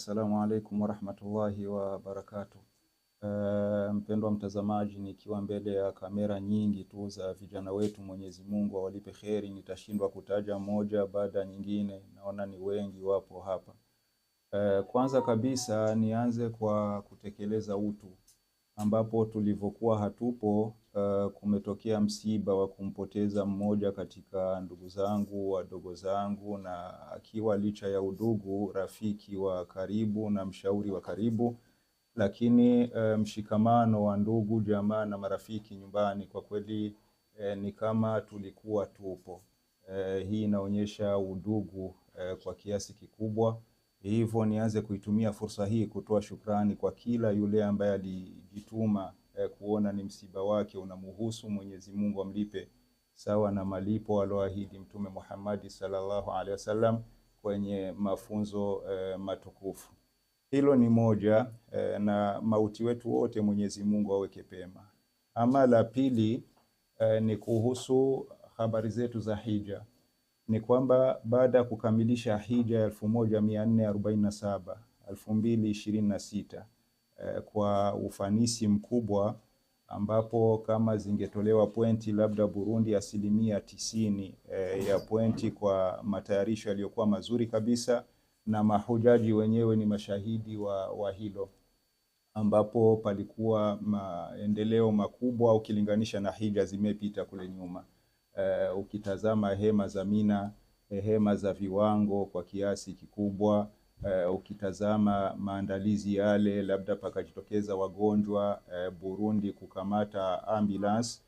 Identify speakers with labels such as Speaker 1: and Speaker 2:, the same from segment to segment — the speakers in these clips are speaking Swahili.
Speaker 1: Assalamu alaikum warahmatullahi wabarakatuh. Mpendwa mtazamaji, nikiwa mbele ya kamera nyingi tu za vijana wetu, Mwenyezi Mungu awalipe kheri, nitashindwa kutaja moja baada nyingine, naona ni wengi wapo hapa. Kwanza kabisa nianze kwa kutekeleza utu, ambapo tulivyokuwa hatupo, kumetokea msiba wa kumpoteza mmoja katika ndugu zangu, wadogo zangu, na akiwa licha ya udugu, rafiki wa karibu na mshauri wa karibu, lakini mshikamano wa ndugu, jamaa na marafiki nyumbani kwa kweli ni kama tulikuwa tupo. Hii inaonyesha udugu kwa kiasi kikubwa. Hivyo nianze kuitumia fursa hii kutoa shukrani kwa kila yule ambaye alijituma kuona ni msiba wake unamuhusu. Mwenyezi Mungu amlipe sawa na malipo aloahidi Mtume Muhammad sallallahu alaihi wasallam kwenye mafunzo matukufu. Hilo ni moja, na mauti wetu wote Mwenyezi Mungu aweke pema. Ama la pili ni kuhusu habari zetu za hija. Ni kwamba baada ya kukamilisha hija 1447 2026 kwa ufanisi mkubwa, ambapo kama zingetolewa pointi labda Burundi 90% ya pointi kwa matayarisho yaliyokuwa mazuri kabisa, na mahujaji wenyewe ni mashahidi wa hilo, ambapo palikuwa maendeleo makubwa ukilinganisha na hija zimepita kule nyuma. Ukitazama hema za Mina, hema za viwango kwa kiasi kikubwa. Ukitazama maandalizi yale, labda pakajitokeza wagonjwa, Burundi kukamata ambulance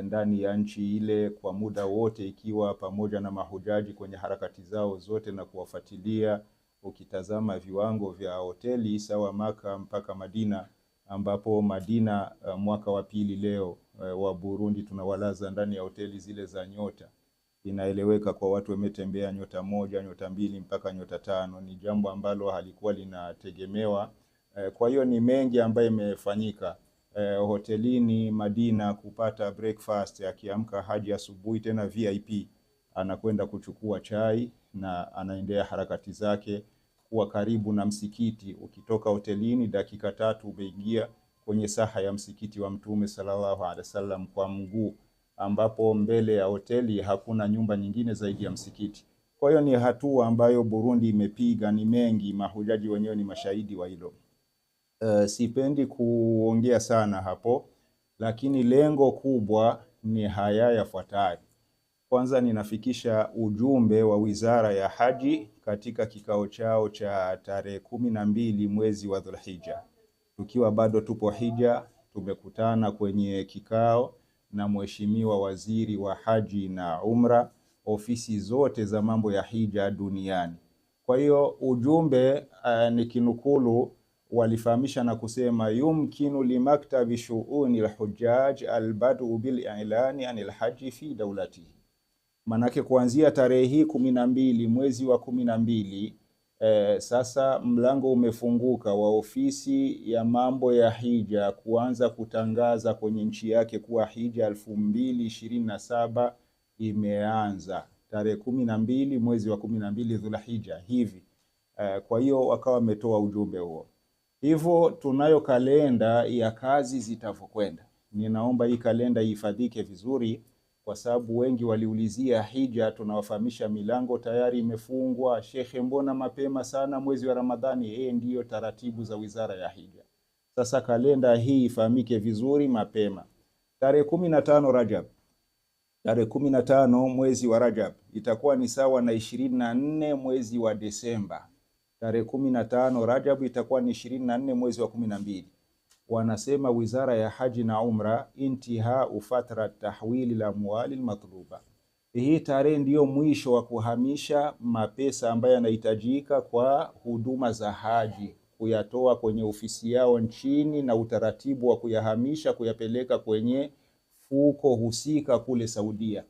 Speaker 1: ndani ya nchi ile kwa muda wote, ikiwa pamoja na mahujaji kwenye harakati zao zote na kuwafuatilia. Ukitazama viwango vya hoteli sawa Maka mpaka Madina, ambapo Madina mwaka wa pili leo wa Burundi tunawalaza ndani ya hoteli zile za nyota. Inaeleweka kwa watu wametembea nyota 1, nyota 2 mpaka nyota 5. Ni jambo ambalo halikuwa linategemewa. Kwa hiyo ni mengi ambayo imefanyika hotelini Madina, kupata breakfast. Akiamka haji asubuhi tena VIP, anakwenda kuchukua chai na anaendea harakati zake, kuwa karibu na msikiti. Ukitoka hotelini dakika 3 umeingia kwenye saha ya msikiti wa Mtume sallallahu alaihi wasallam kwa mguu, ambapo mbele ya hoteli hakuna nyumba nyingine zaidi ya msikiti. Kwa hiyo ni hatua ambayo Burundi imepiga, ni mengi, mahujaji wenyewe ni mashahidi wa hilo. Sipendi kuongea sana hapo, lakini lengo kubwa ni haya yafuatayo. Kwanza ninafikisha ujumbe wa Wizara ya Haji katika kikao chao cha tarehe 12 mwezi wa Dhulhijja. Tukiwa bado tupo hija, tumekutana kwenye kikao na Mheshimiwa Waziri wa Haji na Umra, ofisi zote za mambo ya hija duniani. Kwa hiyo ujumbe nikinukulu, walifahamisha na kusema yumkinu limaktabi shu'uni alhujjaj albadu bil i'lani anil haji fi dawlatihi. Manake kuanzia tarehe hii 12 mwezi wa 12, sasa mlango umefunguka wa ofisi ya mambo ya hija kuanza kutangaza kwenye nchi yake kuwa hija 2027 imeanza tarehe 12 mwezi wa 12 Dhulhijja hivi. Kwa hiyo wakawa wametoa ujumbe huo. Hivyo tunayo kalenda ya kazi zitavyokwenda. Ninaomba hii kalenda ihifadhike vizuri, kwa sababu wengi waliulizia hija, tunawafahamisha milango tayari imefungwa. Shekhe, mbona mapema sana mwezi wa Ramadhani? Ndiyo taratibu za Wizara ya Hija. Sasa kalenda hii ifahamike vizuri mapema. Tarehe 15 Rajab, tarehe 15 mwezi wa Rajab itakuwa ni sawa na 24 mwezi wa Desemba. Tarehe 15 Rajab itakuwa ni 24 mwezi wa 12. Wanasema Wizara ya Haji na Umra, intiha ufatra tahwili la amwali matluba. Hii tarehe ndiyo mwisho wa kuhamisha mapesa ambayo yanahitajika kwa huduma za haji, kuyatoa kwenye ofisi yao nchini na utaratibu wa kuyahamisha kuyapeleka kwenye fuko husika kule Saudia.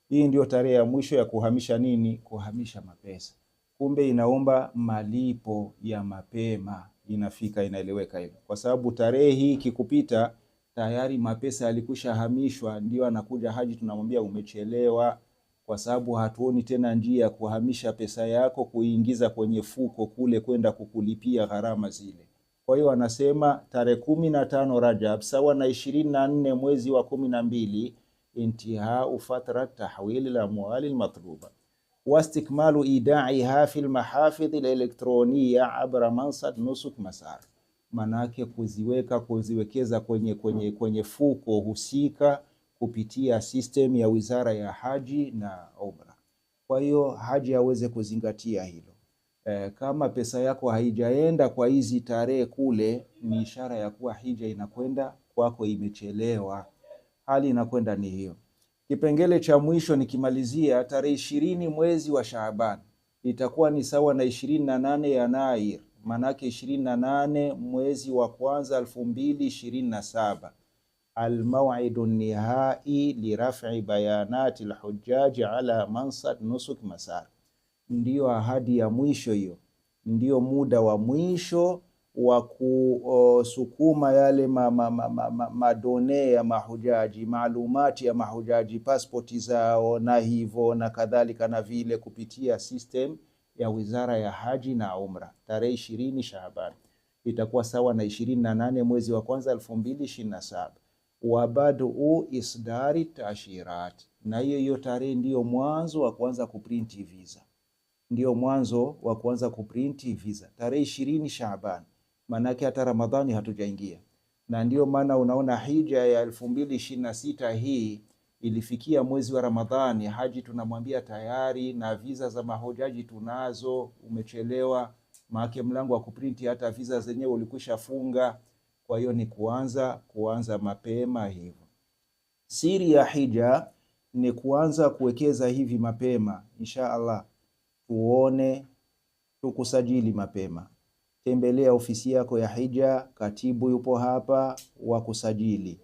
Speaker 1: Hii ndiyo tarehe ya mwisho ya kuhamisha nini? Kuhamisha mapesa. Kumbe inaomba malipo ya mapema. Inafika, inaeleweka hilo, kwa sababu tarehe hii kikupita tayari mapesa yalikwisha hamishwa, ndio anakuja haji tunamwambia umechelewa. kwa sababu hatuoni tena njia ya kuhamisha pesa yako kuingiza kwenye fuko kule kwenda kukulipia gharama zile. Kwa hiyo anasema tarehe 15 Rajab sawa na 24 mwezi wa 12 intihau fatrat tahwil al-amwal al-matluba wastikmalu idaiha fi al-mahafidh al-elektroniya abra mansad nusuk masar, manake kuziwekeza kwenye fuko husika kupitia system ya Wizara ya Haji na Umra. Kwa hiyo haji aweze kuzingatia hilo. Kama pesa yako haijaenda kwa hizi tarehe kule, ni ishara ya kuwa hija inakwenda kwako imechelewa. Hali inakwenda ni hiyo. Kipengele cha mwisho nikimalizia, tarehe 20 mwezi wa Shaaban itakuwa ni sawa na 28 Yanair, manake 28 mwezi wa kwanza 2027. Almaw'idu nihai liraf'i bayanati alhujjaji ala mansad nusuk masar. Ndiyo ahadi ya mwisho hiyo, ndiyo muda wa mwisho wa kusukuma yale madone ya mahujaji, maalumati ya mahujaji, pasipoti zao na hivyo na kadhalika na vile, kupitia system ya Wizara ya Haji na Umra. Tarehe 20 Shaaban itakuwa sawa na 28 mwezi wa kwanza 2027. Wabadu isdari tashirat, na hiyo tarehe ndiyo mwanzo wa kuanza kuprinti visa, ndiyo mwanzo wa kuanza kuprinti visa tarehe 20 Shaaban, manake hata Ramadhani hatujaingia. Na ndiyo maana unaona hija ya 2026 hii ilifikia mwezi wa Ramadhani, haji tunamwambia tayari na visa za mahujaji tunazo, umechelewa, maana mlango wa kuprinti hata visa zenyewe ulikwisha funga. Kwa hiyo ni kuanza mapema hivyo. Siri ya hija ni kuanza kuwekeza hivi mapema. Insha Allah tukusajili mapema. Tembelea ofisi yako ya hija, katibu yupo hapa wa kusajili.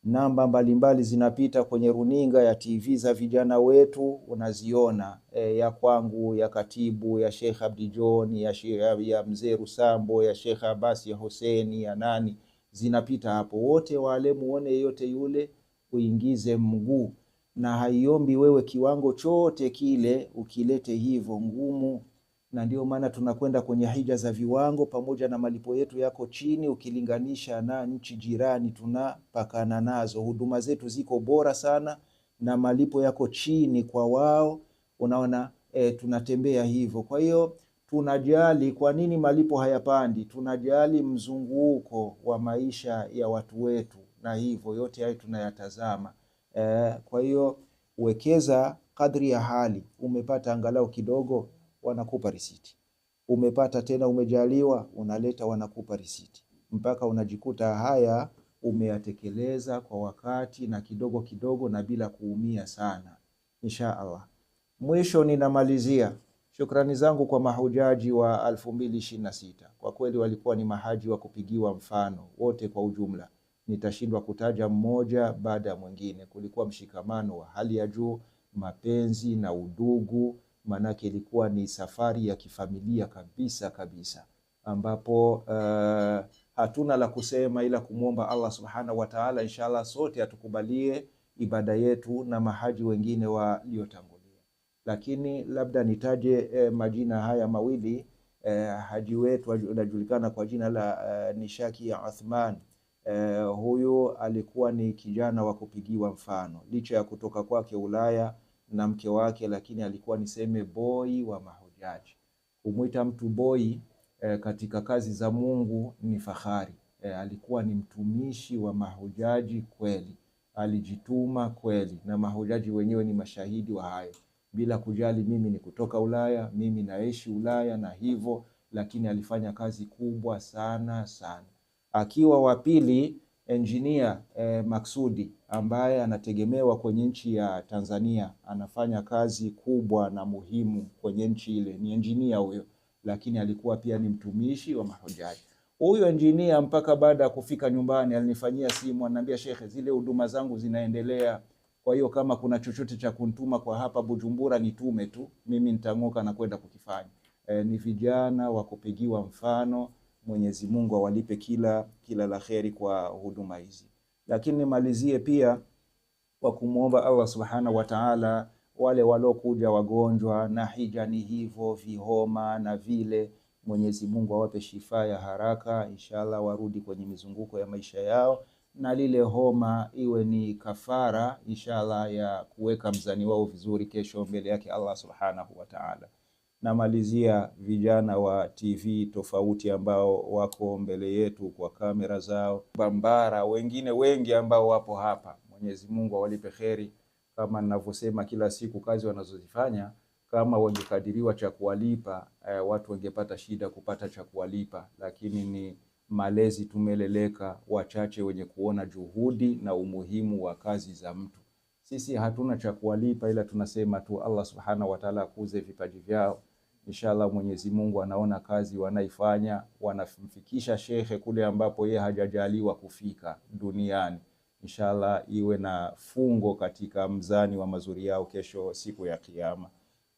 Speaker 1: Namba mbalimbali zinapita kwenye runinga ya TV za vijana wetu, unaziona ya kwangu, ya katibu, ya Sheikh Abdi John, ya Mzee Rusambo, ya Sheikh Abbas, ya Hussein, ya nani, zinapita hapo. Wote wale muone yote yule uingize mguu, na haiombi wewe kiwango chote kile ukilete hivyo ngumu. Na ndio maana tunakwenda kwenye hija za viwango, pamoja na malipo yetu yako chini ukilinganisha na nchi jirani tunapakana nazo. Huduma zetu ziko bora sana na malipo yako chini kwa wao. Unaona tunatembea hivyo. Kwa hiyo tunajali. Kwa nini malipo hayapandi? Tunajali mzunguko wa maisha ya watu wetu, na hivyo yote hayo tunayatazama. Kwa hiyo wekeza kadri ya hali. Umepata angalau kidogo, wanakupa risiti. Umepata tena, umejaliwa, unaleta, wanakupa risiti, mpaka unajikuta haya umeyatekeleza kwa wakati na kidogo kidogo na bila kuumia sana, insha Allah. Mwisho ninamalizia shukrani zangu kwa mahujaji wa 2026. Kwa kweli walikuwa ni mahaji wa kupigiwa mfano wote kwa ujumla. Nitashindwa kutaja mmoja baada ya mwingine. Kulikuwa mshikamano wa hali ya juu, mapenzi na udugu, manake ilikuwa ni safari ya kifamilia kabisa, ambapo hatuna la kusema ila kumwomba Allah subhanahu wa ta'ala, inshallah sote atukubalie ibada yetu na mahaji wengine waliotangulia. Lakini labda nitaje majina haya mawili. Haji wetu anajulikana kwa jina la Nishaki ya Uthman. Huyu alikuwa ni kijana wa kupigiwa mfano, licha ya kutoka kwake Ulaya na mke wake, lakini alikuwa niseme boy wa mahujaji. Kumuita mtu boy katika kazi za Mungu ni fahari. Alikuwa ni mtumishi wa mahujaji kweli, alijituma kweli, na mahujaji wenyewe ni mashahidi wa hayo, bila kujali mimi ni kutoka Ulaya, mimi naishi Ulaya na hivyo, lakini alifanya kazi kubwa sana. Akiwa wa pili engineer Maksudi, ambaye anategemewa kwenye nchi ya Tanzania, anafanya kazi kubwa na muhimu kwenye nchi ile, ni engineer huyo, lakini alikuwa pia ni mtumishi wa mahujaji. Huyo engineer mpaka baada ya kufika nyumbani alinifanyia simu, ananiambia, Sheikh, zile huduma zangu zinaendelea, kwa hiyo kama kuna chochote cha kuntuma kwa hapa Bujumbura nitume tu, mimi nitang'oka na kwenda kukifanya. Ni vijana wa kupigiwa mfano. Mwenyezi Mungu awalipe kila la kheri kwa huduma hizi. Lakini nimalizie pia kwa kumuomba Allah subhanahu wa ta'ala wale walokuja wagonjwa na hija ni hivyo, vihoma na vile, Mwenyezi Mungu awape shifa ya haraka, inshallah warudi kwenye mizunguko ya maisha yao, na lile homa iwe ni kafara inshallah ya kuweka mzani wao vizuri kesho mbele yake Allah subhanahu wa ta'ala. Namalizia vijana wa TV tofauti ambao wako mbele yetu kwa kamera zao, Bambara, wengine wengi ambao wapo hapa, Mwenyezi Mungu awalipe kheri. Kama ninavyosema kila siku, kazi wanazozifanya kama wangekadiriwa cha kuwalipa, watu wangepata shida kupata cha kuwalipa, lakini ni malezi tumeleleka, wachache wenye kuona juhudi na umuhimu wa kazi za mtu. Sisi hatuna cha kuwalipa, ila tunasema tu Allah subhanahu wa ta'ala akuze vipaji vyao. Inshallah Mwenyezi Mungu anaona kazi wanaifanya, wanamfikisha shekhe kule ambapo yeye hajajaliwa kufika duniani. Inshallah iwe na fungo katika mzani wa mazuri yao kesho siku ya Kiyama.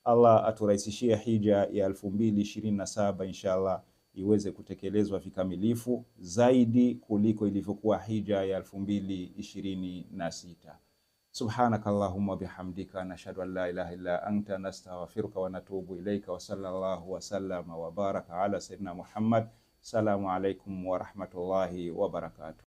Speaker 1: Allah aturahisishie hija ya 2027 inshallah iweze kutekelezwa vikamilifu zaidi kuliko ilivyokuwa hija ya 2026. Subhanakallahumma bihamdika nashhadu an la ilaha illa anta nastaghfiruka wa natubu ilayka wa sallallahu wa sallama wa baraka ala sayyidina Muhammad. Assalamu alaikum wa rahmatullahi wa barakatuh.